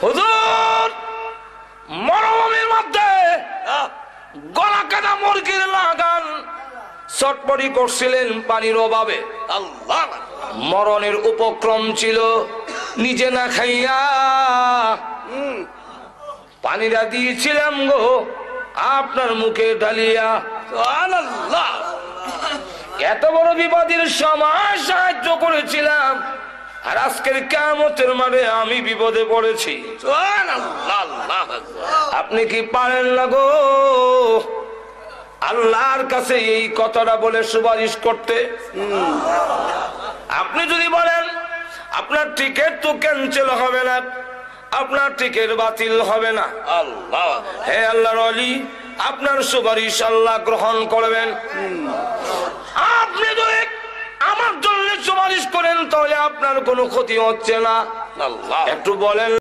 হুজুর মরুভূমির মধ্যে গলা কাটা মুরগির লাগান চটপটি করছিলেন পানির অভাবে। আল্লাহ মরণের উপক্রম ছিল, নিজে না খাইয়া পানিটা দিয়েছিলাম গো আপনার মুখে ঢালিয়া। সুবহানাল্লাহ। এত বড় বিপদের সময় সাহায্য করেছিলাম, আর আজকের কিয়ামতের মাঠে আমি বিপদে পড়েছি। সুবহানাল্লাহ। আল্লাহু আকবার। আপনি কি পারেন না গো আল্লাহর কাছে এই কথাটা বলে সুপারিশ করতে? আপনি যদি বলেন আপনার টিকিট তো ক্যান্সেল হবে না, আপনার টিকিট বাতিল হবে না। আল্লাহ হে আল্লাহর ওলি, আপনার সুপারিশ আল্লাহ গ্রহণ করবেন। আপনি যদি আমার জন্য সুপারিশ করেন তাহলে আপনার কোনো ক্ষতি হচ্ছে না। আল্লাহ একটু বলেন।